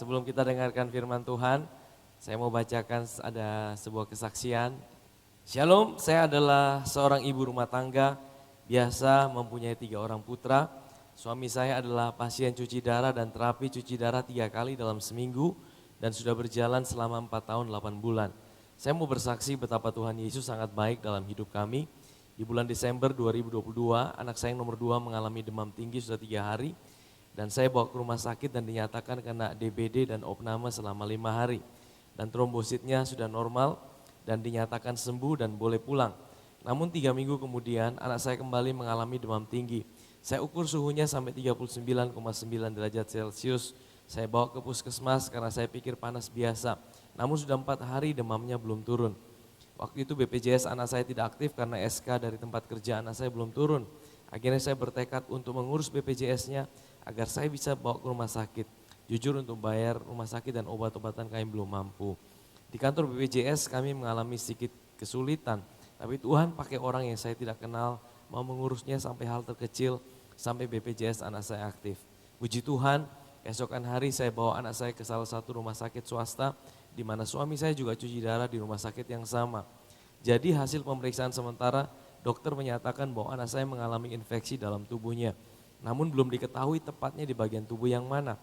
Sebelum kita dengarkan firman Tuhan, saya mau bacakan ada sebuah kesaksian. Shalom, saya adalah seorang ibu rumah tangga, biasa mempunyai 3 orang putra. Suami saya adalah pasien cuci darah dan terapi cuci darah 3 kali dalam seminggu dan sudah berjalan selama 4 tahun 8 bulan. Saya mau bersaksi betapa Tuhan Yesus sangat baik dalam hidup kami. Di bulan Desember 2022, anak saya yang nomor 2 mengalami demam tinggi sudah 3 hari. Dan saya bawa ke rumah sakit dan dinyatakan kena DBD dan opname selama 5 hari. Dan trombositnya sudah normal dan dinyatakan sembuh dan boleh pulang. Namun 3 minggu kemudian anak saya kembali mengalami demam tinggi. Saya ukur suhunya sampai 39,9 derajat Celcius. Saya bawa ke puskesmas karena saya pikir panas biasa. Namun sudah 4 hari demamnya belum turun. Waktu itu BPJS anak saya tidak aktif karena SK dari tempat kerja anak saya belum turun. Akhirnya saya bertekad untuk mengurus BPJS-nya agar saya bisa bawa ke rumah sakit. Jujur untuk bayar rumah sakit dan obat-obatan kami belum mampu. Di kantor BPJS kami mengalami sedikit kesulitan. Tapi Tuhan pakai orang yang saya tidak kenal mau mengurusnya sampai hal terkecil sampai BPJS anak saya aktif. Puji Tuhan, keesokan hari saya bawa anak saya ke salah satu rumah sakit swasta di mana suami saya juga cuci darah di rumah sakit yang sama. Jadi hasil pemeriksaan sementara dokter menyatakan bahwa anak saya mengalami infeksi dalam tubuhnya. Namun belum diketahui tepatnya di bagian tubuh yang mana.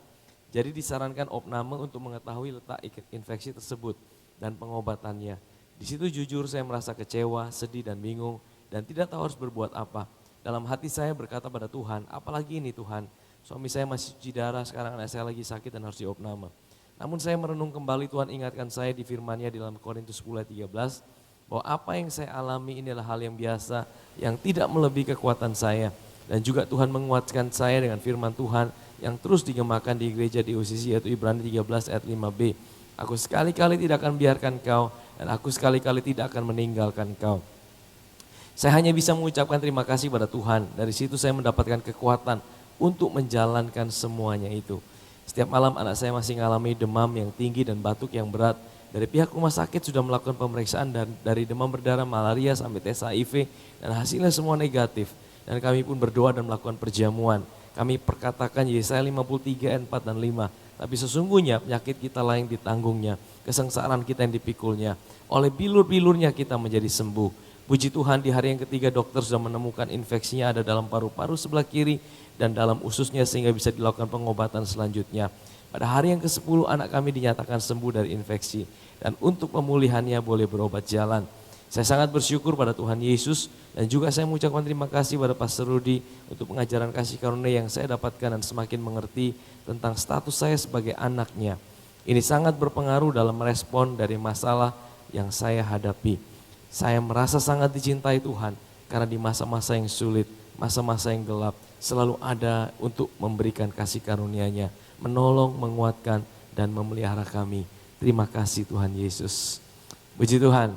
Jadi disarankan opname untuk mengetahui letak infeksi tersebut dan pengobatannya. Di situ jujur saya merasa kecewa, sedih dan bingung dan tidak tahu harus berbuat apa. Dalam hati saya berkata pada Tuhan, apalagi ini Tuhan, suami saya masih cuci darah, sekarang anak saya lagi sakit dan harus diopname. Namun saya merenung kembali Tuhan ingatkan saya di firman-Nya di dalam Korintus 10:13 bahwa apa yang saya alami ini adalah hal yang biasa yang tidak melebihi kekuatan saya. Dan juga Tuhan menguatkan saya dengan firman Tuhan yang terus digemakan di gereja di UCC yaitu Ibrani 13 ayat 5b. Aku sekali-kali tidak akan biarkan kau dan aku sekali-kali tidak akan meninggalkan kau. Saya hanya bisa mengucapkan terima kasih pada Tuhan. Dari situ saya mendapatkan kekuatan untuk menjalankan semuanya itu. Setiap malam anak saya masih mengalami demam yang tinggi dan batuk yang berat. Dari pihak rumah sakit sudah melakukan pemeriksaan dan dari demam berdarah, malaria sampai tes HIV dan hasilnya semua negatif. Dan kami pun berdoa dan melakukan perjamuan. Kami perkatakan Yesaya 53 ayat 4 dan 5. Tapi sesungguhnya penyakit kita lah yang ditanggungnya, kesengsaraan kita yang dipikulnya. Oleh bilur-bilurnya kita menjadi sembuh. Puji Tuhan di hari yang ketiga dokter sudah menemukan infeksinya ada dalam paru-paru sebelah kiri dan dalam ususnya sehingga bisa dilakukan pengobatan selanjutnya. Pada hari yang ke-10 anak kami dinyatakan sembuh dari infeksi dan untuk pemulihannya boleh berobat jalan. Saya sangat bersyukur pada Tuhan Yesus dan juga saya mengucapkan terima kasih pada Pastor Rudi untuk pengajaran kasih karunia yang saya dapatkan dan semakin mengerti tentang status saya sebagai anaknya. Ini sangat berpengaruh dalam merespon dari masalah yang saya hadapi. Saya merasa sangat dicintai Tuhan karena di masa-masa yang sulit, masa-masa yang gelap selalu ada untuk memberikan kasih karunia-Nya, menolong, menguatkan dan memelihara kami. Terima kasih Tuhan Yesus. Puji Tuhan.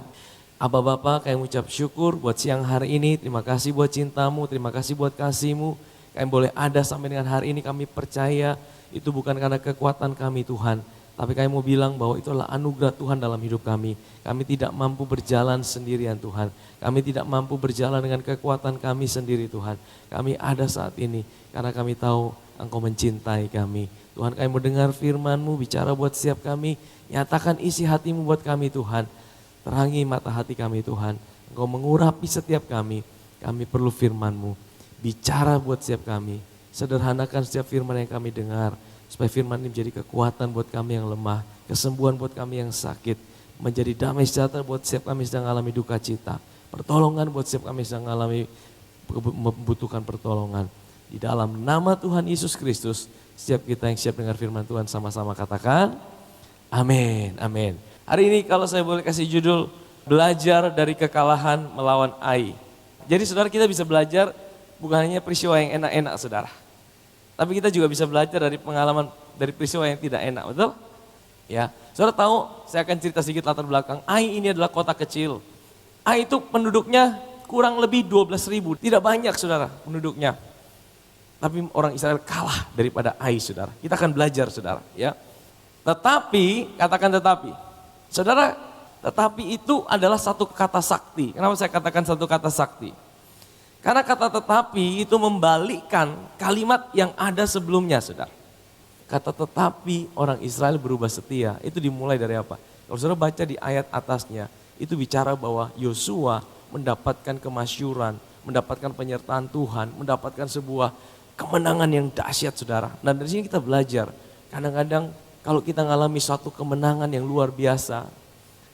Abba Bapa, kami ucap syukur buat siang hari ini, terima kasih buat cintamu, terima kasih buat kasih-Mu. Kami boleh ada sampai dengan hari ini, kami percaya itu bukan karena kekuatan kami Tuhan. Tapi kami mau bilang bahwa itu adalah anugerah Tuhan dalam hidup kami. Kami tidak mampu berjalan sendirian Tuhan. Kami tidak mampu berjalan dengan kekuatan kami sendiri Tuhan. Kami ada saat ini karena kami tahu Engkau mencintai kami. Tuhan kami mau dengar firman-Mu, bicara buat setiap kami. Nyatakan isi hati-Mu buat kami Tuhan. Terangi mata hati kami Tuhan, Engkau mengurapi setiap kami perlu firman-Mu, bicara buat setiap kami, sederhanakan setiap firman yang kami dengar, supaya firman ini menjadi kekuatan buat kami yang lemah, kesembuhan buat kami yang sakit, menjadi damai sejahtera buat setiap kami sedang mengalami duka cita, pertolongan buat setiap kami sedang mengalami membutuhkan pertolongan. Di dalam nama Tuhan Yesus Kristus, setiap kita yang siap dengar firman Tuhan sama-sama katakan, amin, amin. Hari ini kalau saya boleh kasih judul, belajar dari kekalahan melawan Ai. Jadi saudara kita bisa belajar bukan hanya peristiwa yang enak-enak saudara. Tapi kita juga bisa belajar dari pengalaman, dari peristiwa yang tidak enak, betul? Ya, saudara tahu, saya akan cerita sedikit latar belakang. Ai ini adalah kota kecil. Ai itu penduduknya kurang lebih 12.000, tidak banyak saudara penduduknya. Tapi orang Israel kalah daripada Ai saudara. Kita akan belajar saudara ya. Tetapi, katakan tetapi. Saudara, tetapi itu adalah satu kata sakti. Kenapa saya katakan satu kata sakti? Karena kata tetapi itu membalikkan kalimat yang ada sebelumnya, saudara. Kata tetapi orang Israel berubah setia, itu dimulai dari apa? Kalau saudara baca di ayat atasnya, itu bicara bahwa Yosua mendapatkan kemasyuran, mendapatkan penyertaan Tuhan, mendapatkan sebuah kemenangan yang dahsyat saudara. Dan dari sini kita belajar, kadang-kadang kalau kita mengalami suatu kemenangan yang luar biasa,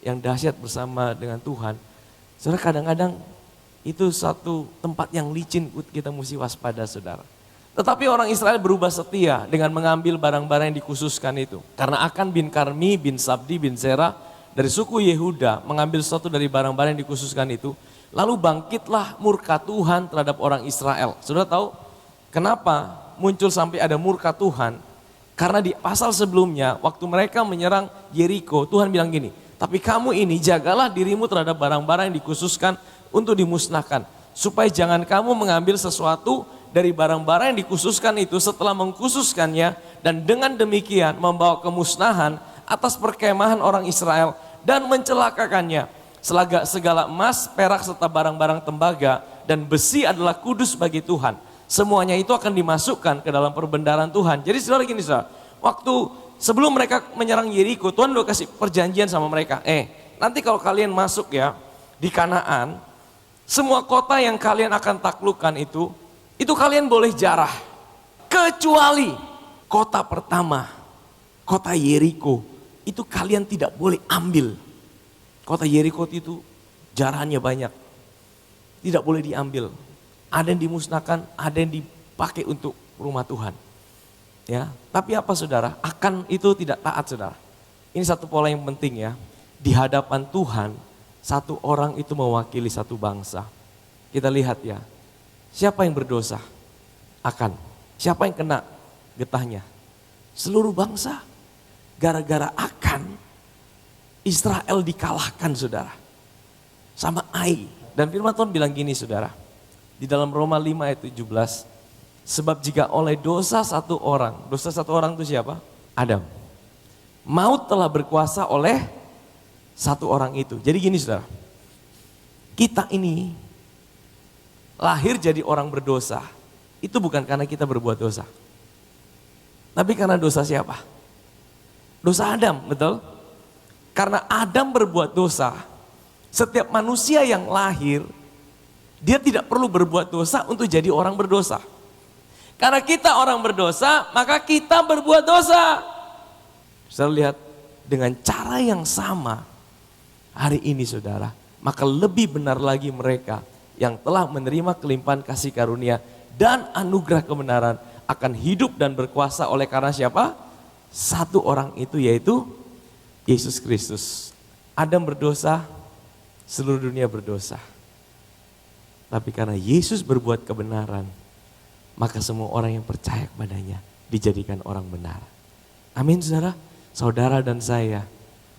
yang dahsyat bersama dengan Tuhan, saudara kadang-kadang itu satu tempat yang licin kita mesti waspada saudara. Tetapi orang Israel berubah setia dengan mengambil barang-barang yang dikhususkan itu. Karena Akan bin Karmi bin Sabdi bin Zerah dari suku Yehuda mengambil sesuatu dari barang-barang yang dikhususkan itu. Lalu bangkitlah murka Tuhan terhadap orang Israel. Saudara tahu kenapa muncul sampai ada murka Tuhan? Karena di pasal sebelumnya waktu mereka menyerang Yeriko, Tuhan bilang gini, tapi kamu ini jagalah dirimu terhadap barang-barang yang dikhususkan untuk dimusnahkan. Supaya jangan kamu mengambil sesuatu dari barang-barang yang dikhususkan itu setelah mengkhususkannya dan dengan demikian membawa kemusnahan atas perkemahan orang Israel dan mencelakakannya. Segala emas, perak serta barang-barang tembaga dan besi adalah kudus bagi Tuhan. Semuanya itu akan dimasukkan ke dalam perbendaharaan Tuhan. Jadi saudara gini saudara, waktu sebelum mereka menyerang Yeriko, Tuhan udah kasih perjanjian sama mereka. Nanti kalau kalian masuk ya di Kanaan, semua kota yang kalian akan taklukkan itu kalian boleh jarah. Kecuali kota pertama, kota Yeriko, itu kalian tidak boleh ambil. Kota Yeriko itu jarahannya banyak, tidak boleh diambil. Ada yang dimusnahkan, ada yang dipakai untuk rumah Tuhan. Ya, tapi apa saudara? Akan itu tidak taat saudara. Ini satu pola yang penting ya. Di hadapan Tuhan, satu orang itu mewakili satu bangsa. Kita lihat ya, siapa yang berdosa? Akan. Siapa yang kena getahnya? Seluruh bangsa. Gara-gara Akan, Israel dikalahkan saudara. Sama Ai. Dan firman Tuhan bilang gini saudara. Di dalam Roma 5 ayat 17. Sebab jika oleh dosa satu orang itu siapa? Adam. Maut telah berkuasa oleh satu orang itu. Jadi gini saudara. Kita ini lahir jadi orang berdosa. Itu bukan karena kita berbuat dosa. Tapi karena dosa siapa? Dosa Adam, betul? Karena Adam berbuat dosa, setiap manusia yang lahir, dia tidak perlu berbuat dosa untuk jadi orang berdosa. Karena kita orang berdosa, maka kita berbuat dosa. Saya lihat dengan cara yang sama hari ini saudara, maka lebih benar lagi mereka yang telah menerima kelimpahan kasih karunia dan anugerah kebenaran akan hidup dan berkuasa oleh karena siapa? Satu orang itu yaitu Yesus Kristus. Adam berdosa, seluruh dunia berdosa. Tapi karena Yesus berbuat kebenaran, maka semua orang yang percaya kepadanya dijadikan orang benar. Amin saudara. Saudara dan saya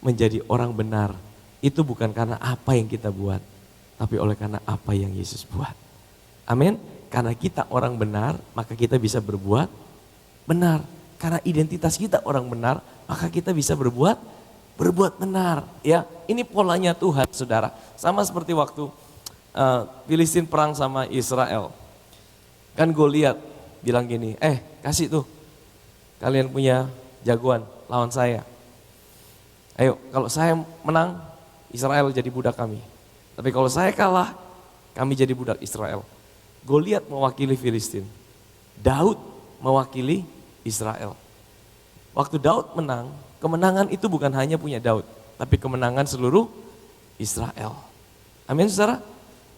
menjadi orang benar itu bukan karena apa yang kita buat, tapi oleh karena apa yang Yesus buat. Amin. Karena kita orang benar, maka kita bisa berbuat benar. Karena identitas kita orang benar, maka kita bisa berbuat benar. Ya, ini polanya Tuhan, saudara. Sama seperti waktu Filistin perang sama Israel. Kan Goliat bilang gini, kasih tuh, kalian punya jagoan, lawan saya. Ayo, kalau saya menang, Israel jadi budak kami. Tapi kalau saya kalah, kami jadi budak Israel. Goliat mewakili Filistin, Daud mewakili Israel. Waktu Daud menang, kemenangan itu bukan hanya punya Daud, tapi kemenangan seluruh Israel. Amin saudara.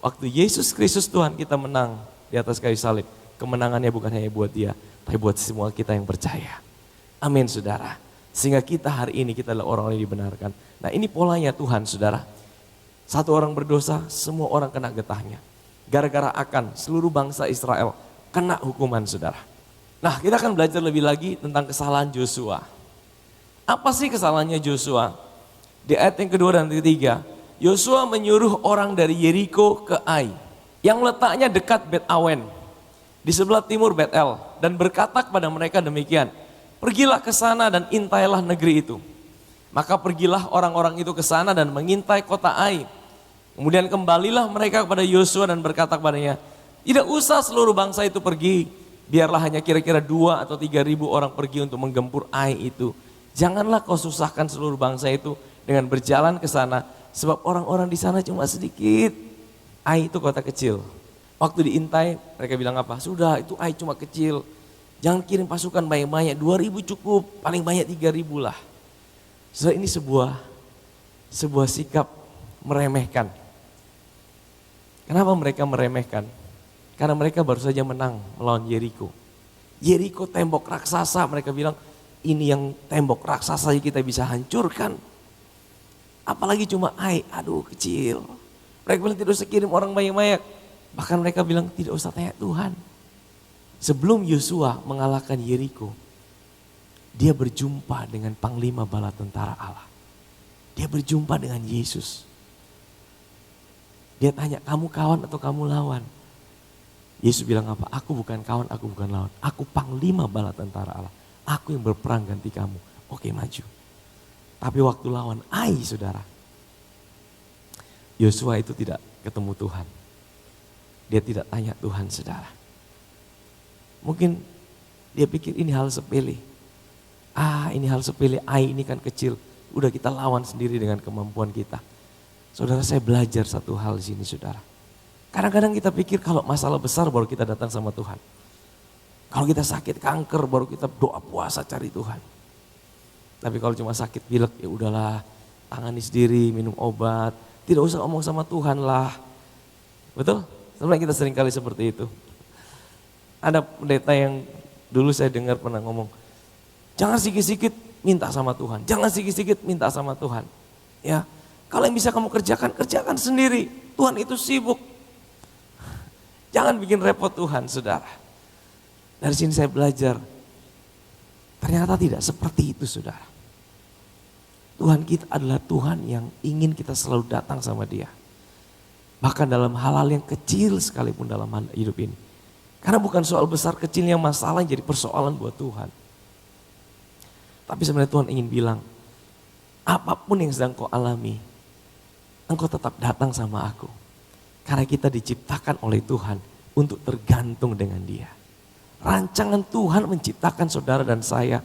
Waktu Yesus Kristus Tuhan kita menang di atas kayu salib, kemenangannya bukan hanya buat dia, tapi buat semua kita yang percaya. Amin saudara. Sehingga kita hari ini kita adalah orang yang dibenarkan. Nah ini polanya Tuhan saudara. Satu orang berdosa, semua orang kena getahnya. Gara-gara Akan, seluruh bangsa Israel kena hukuman saudara. Nah kita akan belajar lebih lagi tentang kesalahan Joshua. Apa sih kesalahannya Joshua? Di ayat yang kedua dan ketiga, Joshua menyuruh orang dari Yeriko ke Ai, yang letaknya dekat Bet Awen, di sebelah timur Bet-El, dan berkata kepada mereka demikian, pergilah ke sana dan intailah negeri itu. Maka pergilah orang-orang itu ke sana dan mengintai kota Ai. Kemudian kembalilah mereka kepada Yosua dan berkata kepadanya, tidak usah seluruh bangsa itu pergi. Biarlah hanya kira-kira 2 atau 3.000 orang pergi untuk menggempur Ai itu. Janganlah kau susahkan seluruh bangsa itu dengan berjalan ke sana. Sebab orang-orang di sana cuma sedikit. Ai itu kota kecil. Waktu diintai mereka bilang apa? Sudah itu Ai cuma kecil. Jangan kirim pasukan banyak-banyak. 2.000 cukup, paling banyak 3.000 lah. So ini sebuah sikap meremehkan. Kenapa mereka meremehkan? Karena mereka baru saja menang melawan Yeriko. Yeriko tembok raksasa, mereka bilang ini yang tembok raksasa kita bisa hancurkan. Apalagi cuma Ai, aduh kecil. Mereka bilang tidak usah kirim orang banyak-banyak. Bahkan mereka bilang tidak usah tanya Tuhan. Sebelum Yosua mengalahkan Yeriko, dia berjumpa dengan panglima bala tentara Allah. Dia berjumpa dengan Yesus. Dia tanya, kamu kawan atau kamu lawan? Yesus bilang apa? Aku bukan kawan, aku bukan lawan. Aku panglima bala tentara Allah. Aku yang berperang ganti kamu. Oke, maju. Tapi waktu lawan Ai, saudara, Yosua itu tidak ketemu Tuhan. Dia tidak tanya Tuhan, saudara. Mungkin dia pikir ini hal sepele. Ini hal sepele, Ai ini kan kecil. Udah kita lawan sendiri dengan kemampuan kita. Saudara, saya belajar satu hal di sini, saudara. Kadang-kadang kita pikir kalau masalah besar baru kita datang sama Tuhan. Kalau kita sakit kanker baru kita doa puasa cari Tuhan. Tapi kalau cuma sakit pilek ya udahlah, tangani sendiri, minum obat. Tidak usah ngomong sama Tuhan lah. Betul? Sebenarnya kita sering kali seperti itu. Ada pendeta yang dulu saya dengar pernah ngomong, jangan sikit-sikit minta sama Tuhan. Jangan sikit-sikit minta sama Tuhan. Ya, kalau yang bisa kamu kerjakan, kerjakan sendiri. Tuhan itu sibuk. Jangan bikin repot Tuhan, saudara. Dari sini saya belajar, ternyata tidak seperti itu, saudara. Tuhan kita adalah Tuhan yang ingin kita selalu datang sama Dia. Bahkan dalam hal-hal yang kecil sekalipun dalam hidup ini. Karena bukan soal besar kecilnya masalah yang jadi persoalan buat Tuhan. Tapi sebenarnya Tuhan ingin bilang, apapun yang sedang kau alami, engkau tetap datang sama aku. Karena kita diciptakan oleh Tuhan untuk tergantung dengan Dia. Rancangan Tuhan menciptakan saudara dan saya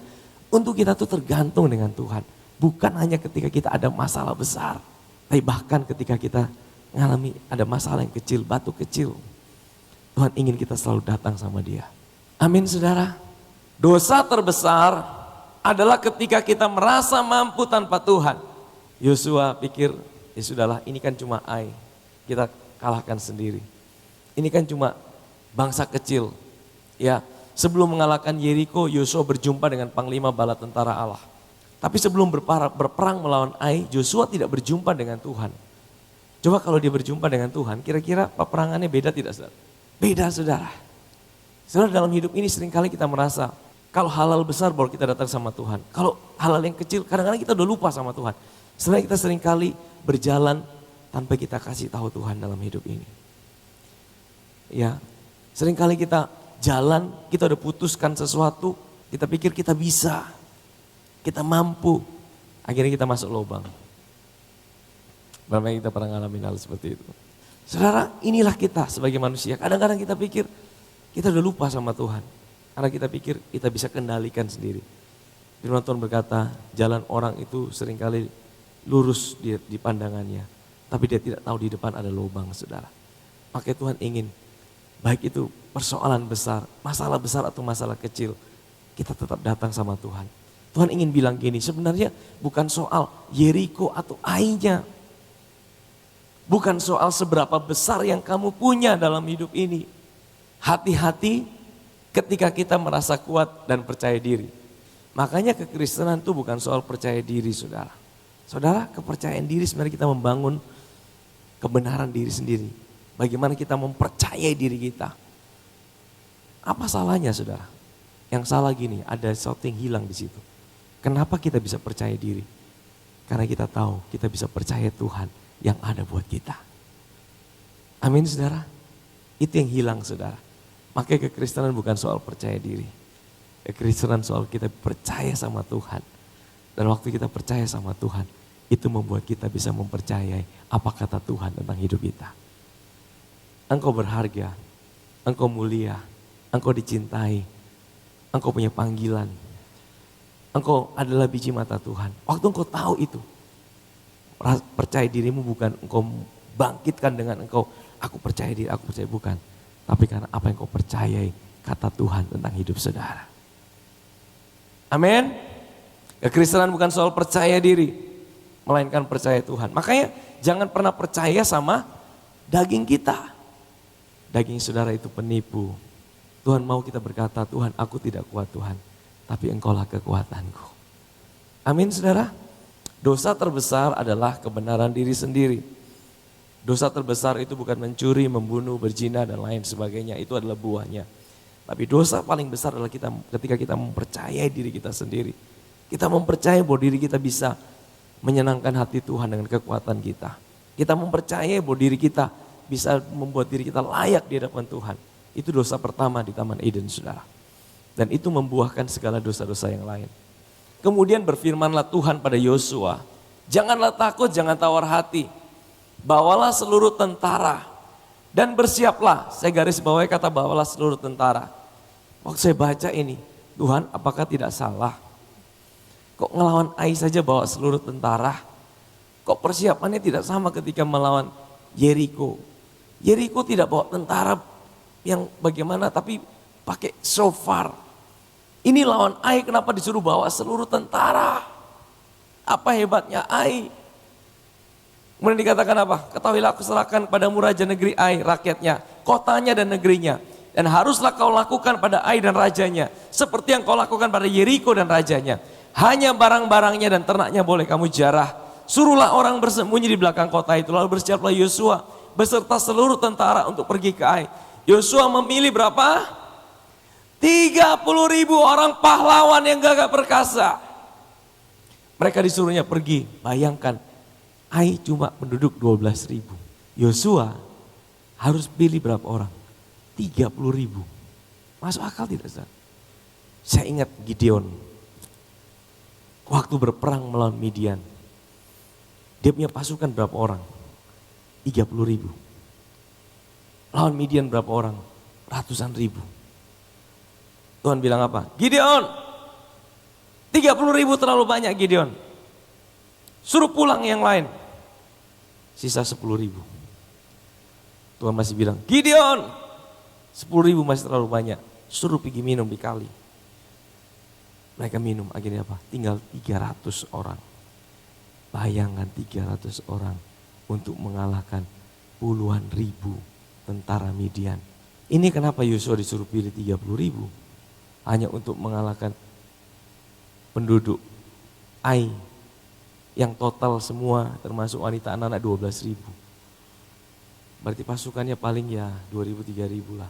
untuk kita tuh tergantung dengan Tuhan. Bukan hanya ketika kita ada masalah besar, tapi bahkan ketika kita mengalami ada masalah yang kecil, batu kecil. Tuhan ingin kita selalu datang sama Dia. Amin, saudara. Dosa terbesar adalah ketika kita merasa mampu tanpa Tuhan. Yosua pikir, ya sudahlah, ini kan cuma Ai, kita kalahkan sendiri. Ini kan cuma bangsa kecil. Ya, sebelum mengalahkan Yeriko, Yosua berjumpa dengan panglima bala tentara Allah. Tapi sebelum berperang melawan Ai, Yosua tidak berjumpa dengan Tuhan. Coba kalau dia berjumpa dengan Tuhan, kira-kira peperangannya beda tidak, saudara? Beda, saudara. Saudara, dalam hidup ini seringkali kita merasa kalau hal-hal besar baru kita datang sama Tuhan. Kalau hal-hal yang kecil kadang-kadang kita udah lupa sama Tuhan. Sebenarnya kita seringkali berjalan tanpa kita kasih tahu Tuhan dalam hidup ini. Ya, seringkali kita jalan, kita udah putuskan sesuatu, kita pikir kita bisa, kita mampu, akhirnya kita masuk lubang. Berapa kita pernah ngalamin hal seperti itu. Saudara, inilah kita sebagai manusia. Kadang-kadang kita pikir kita udah lupa sama Tuhan. Karena kita pikir kita bisa kendalikan sendiri. Firman Tuhan berkata, jalan orang itu seringkali lurus di pandangannya. Tapi dia tidak tahu di depan ada lubang, saudara. Makanya Tuhan ingin, baik itu persoalan besar, masalah besar atau masalah kecil, kita tetap datang sama Tuhan. Tuhan ingin bilang gini, sebenarnya bukan soal Yeriko atau Ai-nya. Bukan soal seberapa besar yang kamu punya dalam hidup ini. Hati-hati ketika kita merasa kuat dan percaya diri. Makanya kekristenan itu bukan soal percaya diri, saudara. Saudara, kepercayaan diri sebenarnya kita membangun kebenaran diri sendiri. Bagaimana kita mempercayai diri kita. Apa salahnya, saudara? Yang salah gini, ada sesuatu yang hilang di situ. Kenapa kita bisa percaya diri? Karena kita tahu kita bisa percaya Tuhan yang ada buat kita. Amin, saudara. Itu yang hilang, saudara. Makanya kekristenan bukan soal percaya diri. Kekristenan soal kita percaya sama Tuhan. Dan waktu kita percaya sama Tuhan, itu membuat kita bisa mempercayai apa kata Tuhan tentang hidup kita. Engkau berharga, engkau mulia, engkau dicintai, engkau punya panggilan, engkau adalah biji mata Tuhan. Waktu engkau tahu itu, percaya dirimu bukan engkau bangkitkan dengan engkau, aku percaya diri, aku percaya, bukan. Tapi karena apa yang kau percayai, kata Tuhan tentang hidup saudara. Amin. Kekristenan bukan soal percaya diri, melainkan percaya Tuhan. Makanya jangan pernah percaya sama daging kita. Daging saudara itu penipu. Tuhan mau kita berkata, Tuhan aku tidak kuat Tuhan, tapi engkaulah kekuatanku. Amin saudara. Dosa terbesar adalah kebenaran diri sendiri. Dosa terbesar itu bukan mencuri, membunuh, berzina dan lain sebagainya. Itu adalah buahnya. Tapi dosa paling besar adalah ketika kita mempercayai diri kita sendiri. Kita mempercayai bahwa diri kita bisa menyenangkan hati Tuhan dengan kekuatan kita. Kita mempercayai bahwa diri kita bisa membuat diri kita layak di hadapan Tuhan. Itu dosa pertama di Taman Eden saudara. Dan itu membuahkan segala dosa-dosa yang lain. Kemudian berfirmanlah Tuhan pada Yosua, janganlah takut, jangan tawar hati. Bawalah seluruh tentara dan bersiaplah. Saya garis bawahi kata bawalah seluruh tentara. Waktu saya baca ini, Tuhan apakah tidak salah? Kok ngelawan Ai saja bawa seluruh tentara? Kok persiapannya tidak sama ketika melawan Yeriko? Yeriko tidak bawa tentara yang bagaimana tapi pakai shofar. Ini lawan Ai, kenapa disuruh bawa seluruh tentara? Apa hebatnya Ai? Kemudian dikatakan apa? Ketahuilah aku serahkan padamu raja negeri Ai, rakyatnya, kotanya dan negerinya. Dan haruslah kau lakukan pada Ai dan rajanya, seperti yang kau lakukan pada Yeriko dan rajanya. Hanya barang-barangnya dan ternaknya boleh kamu jarah. Suruhlah orang bersembunyi di belakang kota itu. Lalu bersiaplah Yosua beserta seluruh tentara untuk pergi ke Ai. Yosua memilih berapa? 30.000 orang pahlawan yang gagah perkasa. Mereka disuruhnya pergi, bayangkan. Ai cuma penduduk 12.000. Yosua harus pilih berapa orang? 30.000. Masuk akal tidak? Saya ingat Gideon. Waktu berperang melawan Midian. Dia punya pasukan berapa orang? 30.000. Lawan Midian berapa orang? Ratusan ribu. Tuhan bilang apa? Gideon, 30.000 terlalu banyak Gideon. Suruh pulang yang lain. Sisa 10.000. Tuhan masih bilang, Gideon, 10.000 masih terlalu banyak. Suruh pergi minum di kali. Mereka minum, akhirnya apa? Tinggal 300 orang. Bayangkan 300 orang untuk mengalahkan puluhan ribu tentara Midian. Ini kenapa Yosua disuruh pilih 30.000? Hanya untuk mengalahkan penduduk Ai yang total semua termasuk wanita anak-anak 12.000. Berarti pasukannya paling ya 2.000-3.000 lah.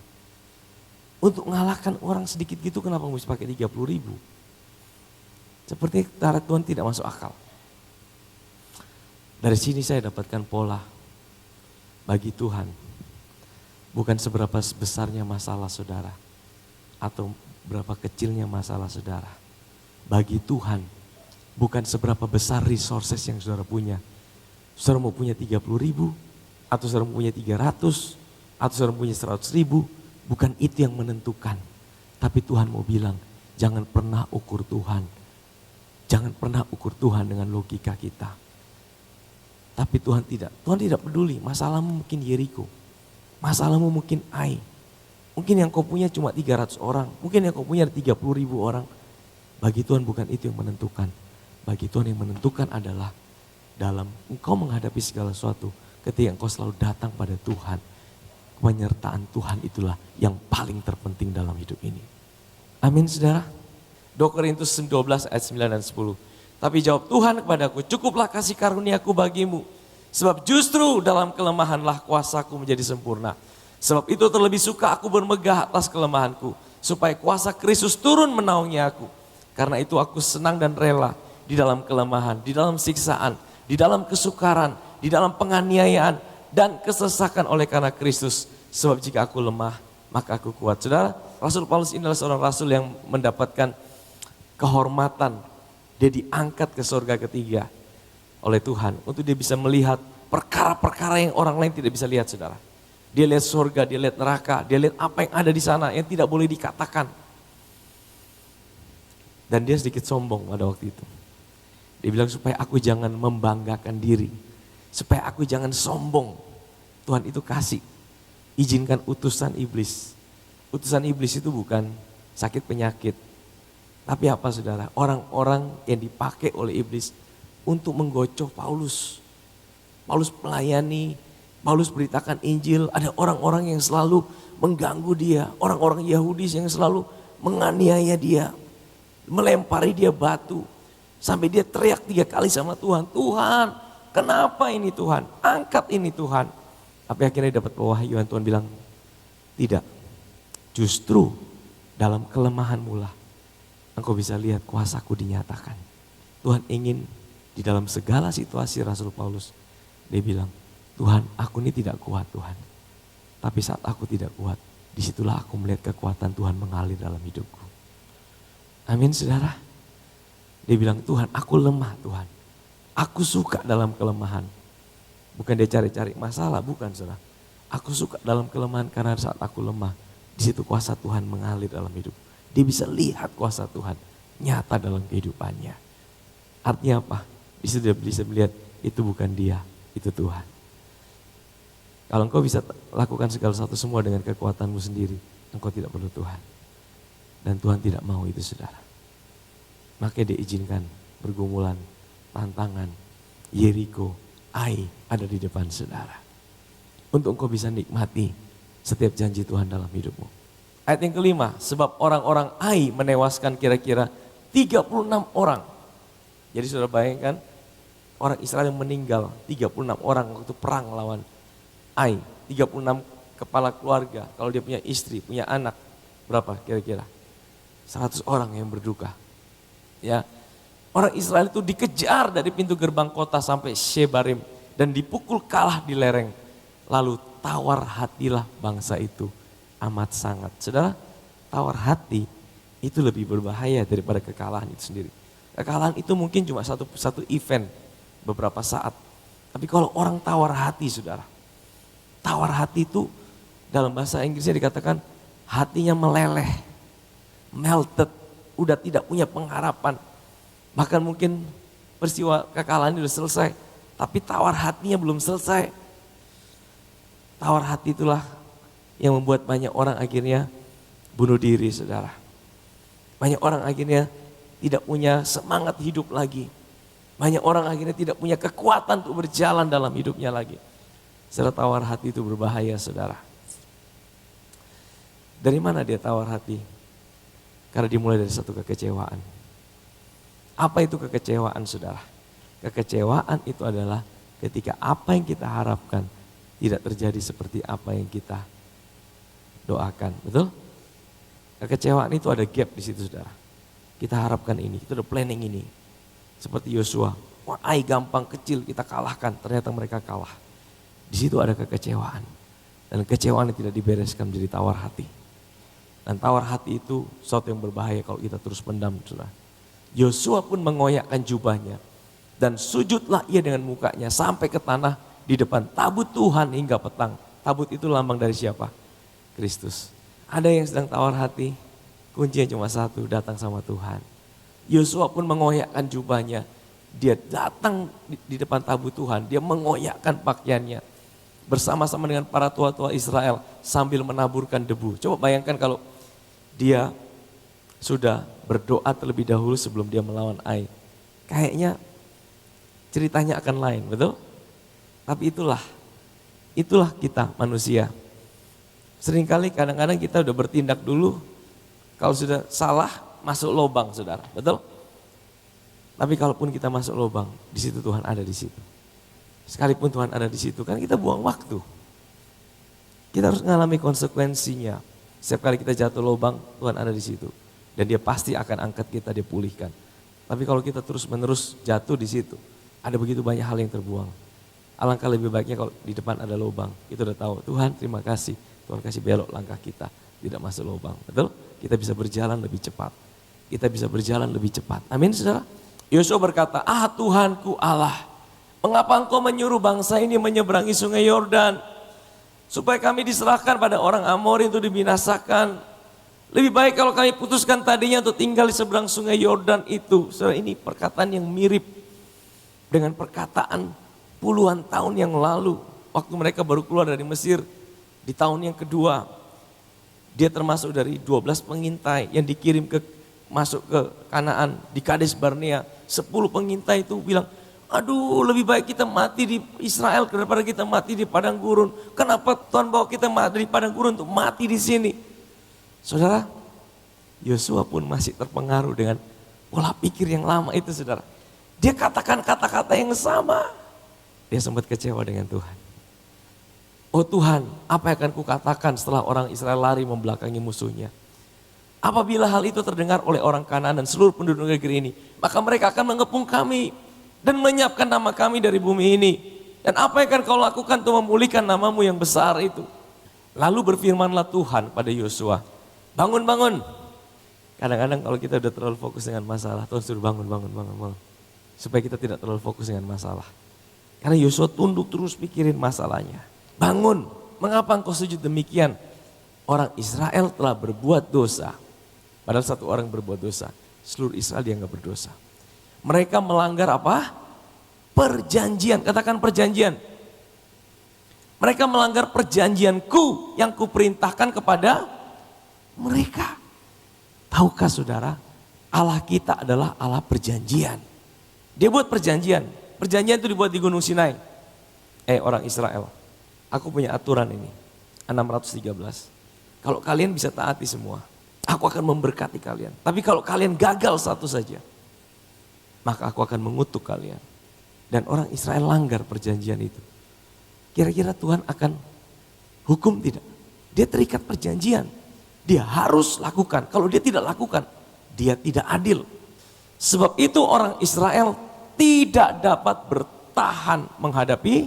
Untuk mengalahkan orang sedikit gitu kenapa mesti pakai 30.000? Seperti cara Tuhan tidak masuk akal. Dari sini saya dapatkan pola bagi Tuhan. Bukan seberapa besarnya masalah saudara atau berapa kecilnya masalah saudara. Bagi Tuhan bukan seberapa besar resources yang saudara punya. Saudara mau punya 30.000 atau saudara mau punya 300 atau saudara punya 100.000, bukan itu yang menentukan. Tapi Tuhan mau bilang, jangan pernah ukur Tuhan. Jangan pernah ukur Tuhan dengan logika kita. Tapi Tuhan tidak peduli. Masalahmu mungkin Yeriko, masalahmu mungkin Ai. Mungkin yang kau punya cuma 300 orang, mungkin yang kau punya 30.000 orang. Bagi Tuhan bukan itu yang menentukan. Bagi Tuhan yang menentukan adalah dalam engkau menghadapi segala sesuatu, ketika engkau selalu datang pada Tuhan. Penyertaan Tuhan itulah yang paling terpenting dalam hidup ini. Amin saudara. 2 Korintus 12 ayat 9 dan 10. Tapi jawab Tuhan kepadaku, cukuplah kasih karuniaku bagimu. Sebab justru dalam kelemahanlah kuasaku menjadi sempurna. Sebab itu terlebih suka aku bermegah atas kelemahanku, supaya kuasa Kristus turun menaungi aku. Karena itu aku senang dan rela di dalam kelemahan, di dalam siksaan, di dalam kesukaran, di dalam penganiayaan, dan kesesakan oleh karena Kristus. Sebab jika aku lemah, maka aku kuat. Saudara, Rasul Paulus ini adalah seorang rasul yang mendapatkan kehormatan. Dia diangkat ke surga ketiga oleh Tuhan untuk dia bisa melihat perkara-perkara yang orang lain tidak bisa lihat saudara. Dia lihat surga, dia lihat neraka, dia lihat apa yang ada di sana yang tidak boleh dikatakan. Dan dia sedikit sombong pada waktu itu. Dia bilang supaya aku jangan membanggakan diri. Supaya aku jangan sombong. Tuhan itu kasih. Izinkan utusan iblis. Utusan iblis itu bukan sakit penyakit. Tapi apa saudara? Orang-orang yang dipakai oleh iblis untuk menggocok Paulus. Paulus melayani, Paulus beritakan Injil, ada orang-orang yang selalu mengganggu dia. Orang-orang Yahudi yang selalu menganiaya dia. Melempari dia batu. Sampai dia teriak 3 kali sama Tuhan. Tuhan, kenapa ini Tuhan? Angkat ini Tuhan. Tapi akhirnya dapat pewahyuan, Tuhan bilang, tidak. Justru dalam kelemahanmu lah engkau bisa lihat kuasaku dinyatakan. Tuhan ingin di dalam segala situasi Rasul Paulus, dia bilang, Tuhan, aku ini tidak kuat Tuhan. Tapi saat aku tidak kuat, disitulah aku melihat kekuatan Tuhan mengalir dalam hidupku. Amin saudara. Dia bilang, Tuhan aku lemah Tuhan. Aku suka dalam kelemahan. Bukan dia cari-cari masalah, bukan saudara. Aku suka dalam kelemahan karena saat aku lemah, di situ kuasa Tuhan mengalir dalam hidup. Dia bisa lihat kuasa Tuhan nyata dalam kehidupannya. Artinya apa? Di situ dia bisa melihat itu bukan dia, itu Tuhan. Kalau engkau bisa lakukan segala sesuatu semua dengan kekuatanmu sendiri, engkau tidak perlu Tuhan. Dan Tuhan tidak mau itu saudara. Makanya dia izinkan pergumulan, tantangan, Yeriko, Ai ada di depan saudara. Untuk engkau bisa nikmati setiap janji Tuhan dalam hidupmu. Ayat yang kelima, sebab orang-orang Ai menewaskan kira-kira 36 orang. Jadi saudara bayangkan, orang Israel yang meninggal 36 orang waktu perang lawan Ai. 36 kepala keluarga, kalau dia punya istri, punya anak, berapa kira-kira? 100 orang yang berduka. Ya, orang Israel itu dikejar dari pintu gerbang kota sampai Shebarim dan dipukul kalah di lereng. Lalu tawar hatilah bangsa itu amat sangat. Saudara, tawar hati itu lebih berbahaya daripada kekalahan itu sendiri. Kekalahan itu mungkin cuma satu event beberapa saat. Tapi kalau orang tawar hati saudara, tawar hati itu dalam bahasa Inggrisnya dikatakan hatinya meleleh, melted, udah tidak punya pengharapan. Bahkan mungkin peristiwa kekalahan itu sudah selesai, tapi tawar hatinya belum selesai. Tawar hati itulah yang membuat banyak orang akhirnya bunuh diri saudara. Banyak orang akhirnya tidak punya semangat hidup lagi. Banyak orang akhirnya tidak punya kekuatan untuk berjalan dalam hidupnya lagi. Saudara, tawar hati itu berbahaya saudara. Dari mana dia tawar hati? Karena dimulai dari satu kekecewaan. Apa itu kekecewaan saudara? Kekecewaan itu adalah ketika apa yang kita harapkan tidak terjadi seperti apa yang kita doakan, betul? Kekecewaan itu ada gap di situ saudara. Kita harapkan ini, kita udah planning ini. Seperti Yosua, wah Ai gampang kecil kita kalahkan, ternyata mereka kalah. Di situ ada kekecewaan. Dan kekecewaan yang tidak dibereskan menjadi tawar hati. Dan tawar hati itu sesuatu yang berbahaya kalau kita terus pendam saudara. Yosua pun mengoyakkan jubahnya dan sujudlah ia dengan mukanya sampai ke tanah di depan tabut Tuhan hingga petang. Tabut itu lambang dari siapa? Kristus. Ada yang sedang tawar hati, kuncinya cuma satu, datang sama Tuhan. Yosua pun mengoyakkan jubahnya. Dia datang di depan tabut Tuhan, dia mengoyakkan pakaiannya. Bersama-sama dengan para tua-tua Israel sambil menaburkan debu. Coba bayangkan kalau dia sudah berdoa terlebih dahulu sebelum dia melawan Ai. Kayaknya ceritanya akan lain, betul? Tapi itulah kita manusia. Seringkali kadang-kadang kita udah bertindak dulu, kalau sudah salah masuk lubang saudara, betul? Tapi kalaupun kita masuk lubang, di situ Tuhan ada di situ. Sekalipun Tuhan ada di situ, kan kita buang waktu. Kita harus mengalami konsekuensinya. Setiap kali kita jatuh lubang, Tuhan ada di situ. Dan dia pasti akan angkat kita, dia pulihkan. Tapi kalau kita terus-menerus jatuh di situ, ada begitu banyak hal yang terbuang. Alangkah lebih baiknya kalau di depan ada lubang, kita udah tahu, Tuhan terima kasih, Tuhan kasih belok langkah kita, tidak masuk lubang, betul? Kita bisa berjalan lebih cepat, kita bisa berjalan lebih cepat, amin saudara? Yosua berkata, Tuhanku Allah, mengapa engkau menyuruh bangsa ini menyeberangi sungai Yordan? supaya kami diserahkan pada orang Amori untuk dibinasakan. Lebih baik kalau kami putuskan tadinya untuk tinggal di seberang sungai Yordan itu. Saudara, ini perkataan yang mirip dengan perkataan puluhan tahun yang lalu. Waktu mereka baru keluar dari Mesir di tahun yang kedua. Dia termasuk dari 12 pengintai yang dikirim masuk ke Kanaan di Kades Barnea. 10 pengintai itu bilang, aduh lebih baik kita mati di Israel daripada kita mati di padang gurun. Kenapa Tuhan bawa kita mati di padang gurun untuk mati di sini? Saudara, Yosua pun masih terpengaruh dengan pola pikir yang lama itu, saudara. Dia katakan kata-kata yang sama. Dia sempat kecewa dengan Tuhan. Oh Tuhan, apa yang akan kukatakan setelah orang Israel lari membelakangi musuhnya? Apabila hal itu terdengar oleh orang Kanaan dan seluruh penduduk negeri ini, maka mereka akan mengepung kami dan menyiapkan nama kami dari bumi ini. Dan apa yang akan kau lakukan untuk memulihkan namamu yang besar itu? Lalu berfirmanlah Tuhan pada Yosua, bangun. Kadang-kadang kalau kita udah terlalu fokus dengan masalah, Tuhan suruh bangun. Supaya kita tidak terlalu fokus dengan masalah. Karena Yosua tunduk terus pikirin masalahnya. Bangun, mengapa engkau sujud demikian? Orang Israel telah berbuat dosa. Padahal satu orang berbuat dosa, seluruh Israel dianggap berdosa. Mereka melanggar apa? Perjanjian, katakan perjanjian. Mereka melanggar perjanjianku yang kuperintahkan kepada mereka. Tahukah saudara, Allah kita adalah Allah perjanjian. Dia buat perjanjian. Perjanjian itu dibuat di Gunung Sinai. Orang Israel, aku punya aturan ini, 613. Kalau kalian bisa taati semua, aku akan memberkati kalian. Tapi kalau kalian gagal satu saja, maka aku akan mengutuk kalian. Dan orang Israel langgar perjanjian itu. Kira-kira Tuhan akan hukum tidak? Dia terikat perjanjian. Dia harus lakukan. Kalau dia tidak lakukan, dia tidak adil. Sebab itu orang Israel tidak dapat bertahan menghadapi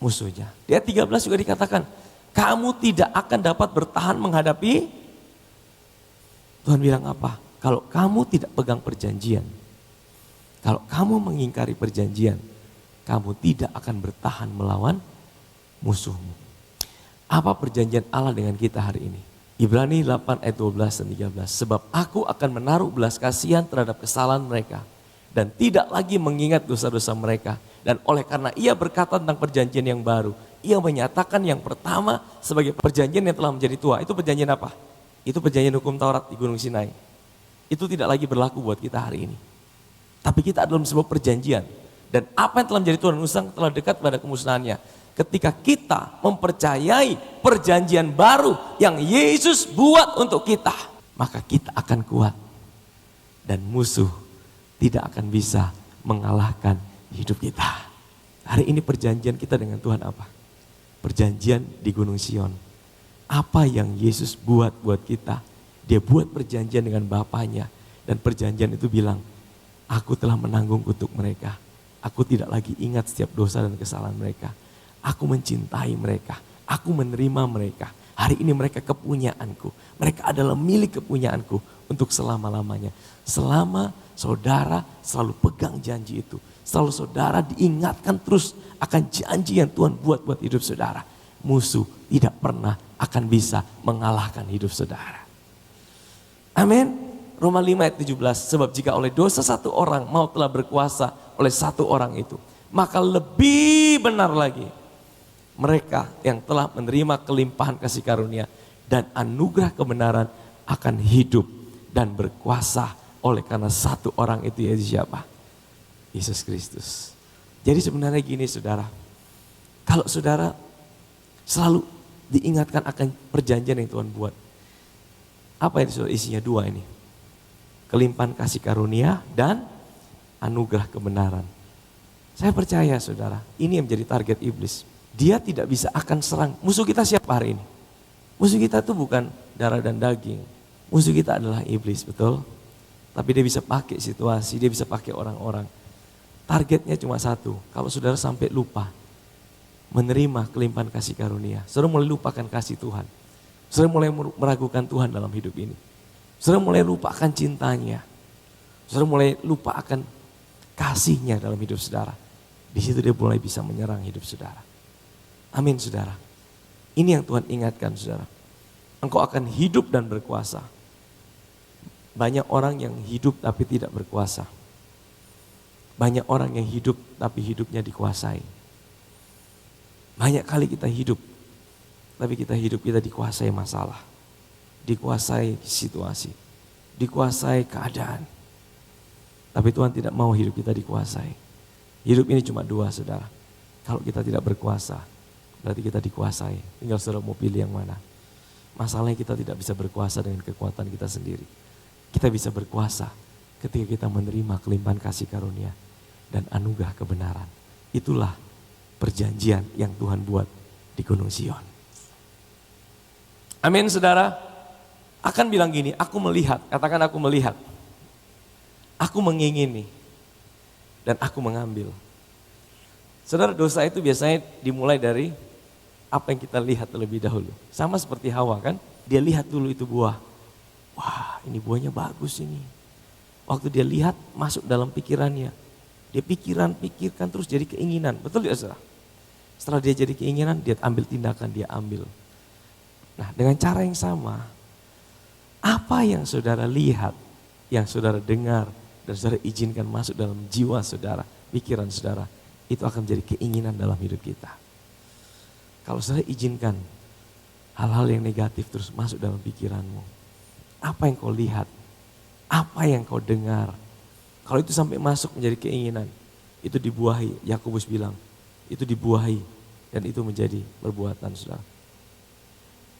musuhnya. Di ayat 13 juga dikatakan, kamu tidak akan dapat bertahan menghadapi. Tuhan bilang apa? Kalau kamu tidak pegang perjanjian, kalau kamu mengingkari perjanjian, kamu tidak akan bertahan melawan musuhmu. Apa perjanjian Allah dengan kita hari ini? Ibrani 8 ayat 12 dan 13. Sebab aku akan menaruh belas kasihan terhadap kesalahan mereka dan tidak lagi mengingat dosa-dosa mereka. Dan oleh karena ia berkata tentang perjanjian yang baru, ia menyatakan yang pertama sebagai perjanjian yang telah menjadi tua. Itu perjanjian apa? Itu perjanjian hukum Taurat di Gunung Sinai. Itu tidak lagi berlaku buat kita hari ini. Tapi kita dalam sebuah perjanjian. Dan apa yang telah menjadi Tuhan Usang telah dekat pada kemusnahannya. Ketika kita mempercayai perjanjian baru yang Yesus buat untuk kita, maka kita akan kuat. Dan musuh tidak akan bisa mengalahkan hidup kita. Hari ini perjanjian kita dengan Tuhan apa? Perjanjian di Gunung Sion. Apa yang Yesus buat kita? Dia buat perjanjian dengan Bapaknya. Dan perjanjian itu bilang, aku telah menanggung kutuk mereka. Aku tidak lagi ingat setiap dosa dan kesalahan mereka. Aku mencintai mereka. Aku menerima mereka. Hari ini mereka kepunyaanku. Mereka adalah milik kepunyaanku untuk selama-lamanya. Selama saudara selalu pegang janji itu. Selalu saudara diingatkan terus akan janji yang Tuhan buat hidup saudara. Musuh tidak pernah akan bisa mengalahkan hidup saudara. Amin. Roma 5 ayat 17. Sebab jika oleh dosa satu orang maut telah berkuasa oleh satu orang itu. Maka lebih benar lagi mereka yang telah menerima kelimpahan kasih karunia dan anugerah kebenaran akan hidup dan berkuasa oleh karena satu orang itu, yaitu siapa? Yesus Kristus. Jadi sebenarnya gini saudara, kalau saudara selalu diingatkan akan perjanjian yang Tuhan buat. Apa itu saudara? Isinya dua ini. Kelimpahan kasih karunia dan anugerah kebenaran. Saya percaya saudara, ini yang menjadi target iblis. Dia tidak bisa akan serang. Musuh kita siapa hari ini? Musuh kita itu bukan darah dan daging. Musuh kita adalah iblis, betul? Tapi dia bisa pakai situasi, dia bisa pakai orang-orang. Targetnya cuma satu, kalau saudara sampai lupa menerima kelimpahan kasih karunia, saudara mulai lupakan kasih Tuhan. Saudara mulai meragukan Tuhan dalam hidup ini. Saudara mulai lupakan cintanya. Saudara mulai lupakan kasihnya dalam hidup saudara. Di situ dia mulai bisa menyerang hidup saudara. Amin saudara. Ini yang Tuhan ingatkan saudara. Engkau akan hidup dan berkuasa. Banyak orang yang hidup tapi tidak berkuasa. Banyak orang yang hidup tapi hidupnya dikuasai. Banyak kali kita hidup, tapi kita dikuasai masalah. Dikuasai situasi. Dikuasai keadaan. Tapi Tuhan tidak mau hidup kita dikuasai. Hidup ini cuma dua saudara. Kalau kita tidak berkuasa, berarti kita dikuasai. Tinggal saudara mau pilih yang mana. Masalahnya kita tidak bisa berkuasa dengan kekuatan kita sendiri. Kita bisa berkuasa ketika kita menerima kelimpahan kasih karunia dan anugerah kebenaran. Itulah perjanjian yang Tuhan buat di Gunung Sion. Amin saudara. Akan bilang gini, aku melihat, katakan aku melihat. Aku mengingini dan aku mengambil. Saudara, dosa itu biasanya dimulai dari apa yang kita lihat terlebih dahulu. Sama seperti Hawa kan, dia lihat dulu itu buah. Wah, ini buahnya bagus ini. Waktu dia lihat, masuk dalam pikirannya. Dia pikirkan terus jadi keinginan. Betul tidak saudara? Setelah dia jadi keinginan, dia ambil tindakan, dia ambil. Nah, dengan cara yang sama, apa yang saudara lihat, yang saudara dengar, dan saudara izinkan masuk dalam jiwa saudara, pikiran saudara, itu akan menjadi keinginan dalam hidup kita. Kalau saudara izinkan hal-hal yang negatif terus masuk dalam pikiranmu, apa yang kau lihat, apa yang kau dengar, kalau itu sampai masuk menjadi keinginan, itu dibuahi. Yakobus bilang, itu dibuahi dan itu menjadi perbuatan saudara.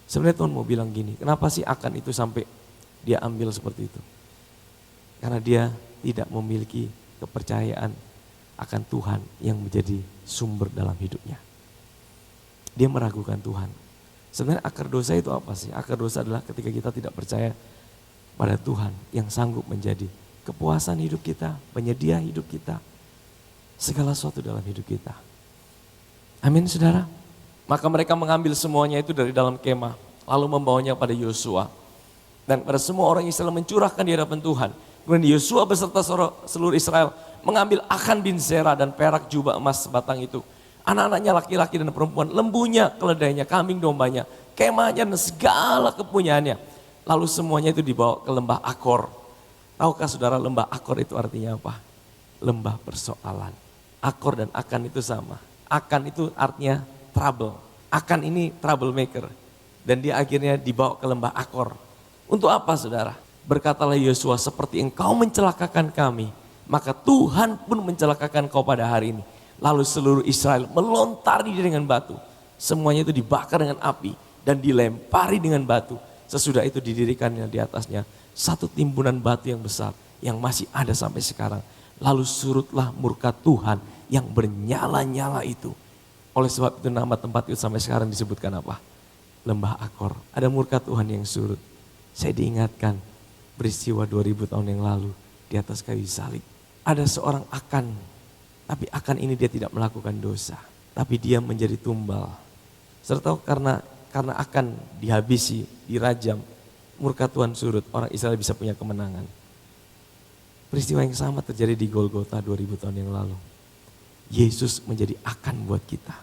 Sebenarnya Tuhan mau bilang gini, kenapa sih akan itu sampai dia ambil seperti itu? Karena dia tidak memiliki kepercayaan akan Tuhan yang menjadi sumber dalam hidupnya. Dia meragukan Tuhan. Sebenarnya akar dosa itu apa sih? Akar dosa adalah ketika kita tidak percaya pada Tuhan yang sanggup menjadi kepuasan hidup kita, penyedia hidup kita, segala sesuatu dalam hidup kita. Amin saudara. Maka mereka mengambil semuanya itu dari dalam kemah, lalu membawanya pada Yosua. Dan pada semua orang Israel mencurahkan di hadapan Tuhan. Kemudian Yosua beserta seluruh Israel mengambil Akan bin Zerah dan perak jubah emas sebatang itu. Anak-anaknya laki-laki dan perempuan, lembunya, keledainya, kambing dombanya, kemahnya dan segala kepunyaannya. Lalu semuanya itu dibawa ke lembah Akor. Tahukah saudara lembah Akor itu artinya apa? Lembah persoalan. Akor dan Akan itu sama. Akan itu artinya trouble. Akan ini troublemaker. Dan dia akhirnya dibawa ke lembah Akor. Untuk apa saudara? Berkatalah Yosua, seperti engkau mencelakakan kami, maka Tuhan pun mencelakakan kau pada hari ini. Lalu seluruh Israel melontari dengan batu. Semuanya itu dibakar dengan api dan dilempari dengan batu. Sesudah itu didirikannya di atasnya satu timbunan batu yang besar yang masih ada sampai sekarang. Lalu surutlah murka Tuhan yang bernyala-nyala itu. Oleh sebab itu nama tempat itu sampai sekarang disebutkan apa? Lembah Akor. Ada murka Tuhan yang surut. Saya diingatkan peristiwa 2000 tahun yang lalu di atas kayu salib. Ada seorang Akan. Tapi Akan ini dia tidak melakukan dosa. Tapi dia menjadi tumbal. Serta karena Akan dihabisi, dirajam. Murka Tuhan surut, orang Israel bisa punya kemenangan. Peristiwa yang sama terjadi di Golgota 2000 tahun yang lalu. Yesus menjadi Akan buat kita.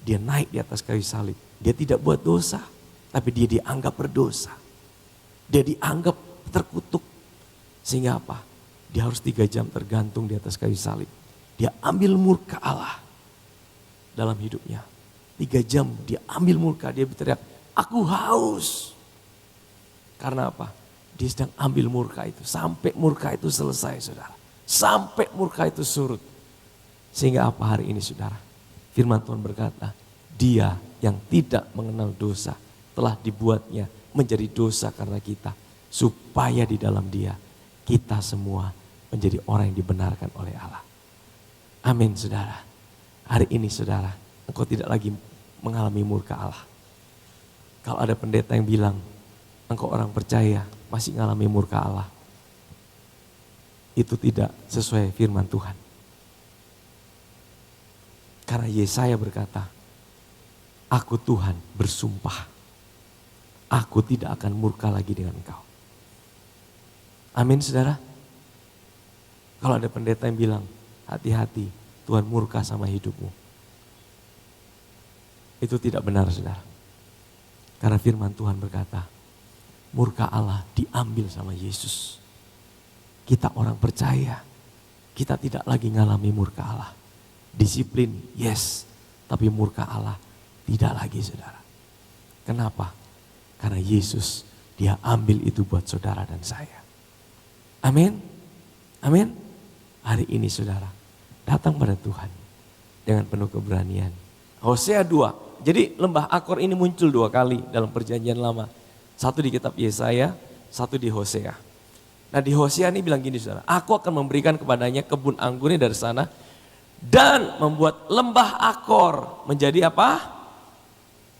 Dia naik di atas kayu salib. Dia tidak buat dosa, tapi dia dianggap berdosa. Dia dianggap terkutuk. Sehingga apa? Dia harus 3 jam tergantung di atas kayu salib. Dia ambil murka Allah dalam hidupnya. 3 jam dia ambil murka, dia berteriak, aku haus. Karena apa? Dia sedang ambil murka itu. Sampai murka itu selesai saudara. Sampai murka itu surut. Sehingga apa hari ini saudara? Firman Tuhan berkata, dia yang tidak mengenal dosa telah dibuatnya menjadi dosa karena kita. Supaya di dalam dia kita semua menjadi orang yang dibenarkan oleh Allah. Amin saudara. Hari ini saudara, engkau tidak lagi mengalami murka Allah. Kalau ada pendeta yang bilang, engkau orang percaya masih mengalami murka Allah. Itu tidak sesuai firman Tuhan. Karena Yesaya berkata, aku Tuhan bersumpah, aku tidak akan murka lagi dengan engkau. Amin saudara. Kalau ada pendeta yang bilang, hati-hati Tuhan murka sama hidupmu. Itu tidak benar saudara. Karena firman Tuhan berkata, murka Allah diambil sama Yesus. Kita orang percaya, kita tidak lagi ngalami murka Allah. Disiplin, yes. Tapi murka Allah tidak lagi saudara. Kenapa? Karena Yesus, dia ambil itu buat saudara dan saya. Amin. Amin. Hari ini saudara, datang pada Tuhan dengan penuh keberanian. Hosea 2. Jadi lembah Akor ini muncul 2 kali dalam perjanjian lama. Satu di kitab Yesaya, satu di Hosea. Nah di Hosea ini bilang gini saudara, aku akan memberikan kepadanya kebun anggurnya dari sana dan membuat lembah Akor menjadi apa?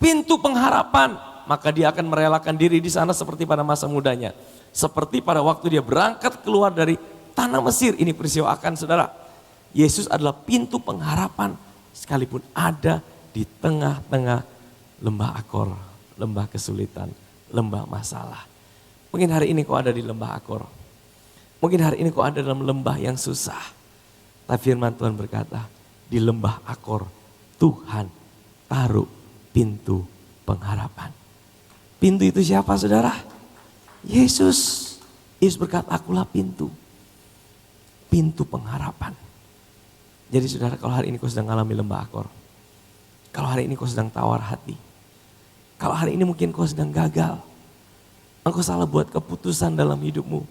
Pintu pengharapan. Maka dia akan merelakan diri di sana seperti pada masa mudanya. Seperti pada waktu dia berangkat keluar dari tanah Mesir. Ini peristiwa akan saudara. Yesus adalah pintu pengharapan sekalipun ada di tengah-tengah lembah Akor, lembah kesulitan, lembah masalah. Mungkin hari ini kau ada di lembah Akor. Mungkin hari ini kau ada dalam lembah yang susah. Tapi firman Tuhan berkata, di lembah Akor Tuhan taruh pintu pengharapan. Pintu itu siapa saudara? Yesus. Yesus berkata, akulah pintu. Pintu pengharapan. Jadi saudara, kalau hari ini kau sedang mengalami lembah Akor. Kalau hari ini kau sedang tawar hati. Kalau hari ini mungkin kau sedang gagal. Engkau salah buat keputusan dalam hidupmu.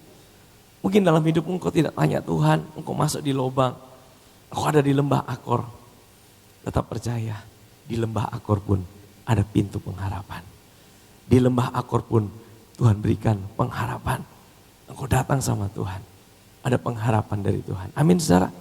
Mungkin dalam hidupmu engkau tidak tanya Tuhan. Engkau masuk di lubang. Engkau ada di lembah Akor. Tetap percaya. Di lembah Akor pun ada pintu pengharapan. Di lembah Akor pun Tuhan berikan pengharapan. Engkau datang sama Tuhan. Ada pengharapan dari Tuhan. Amin saudara.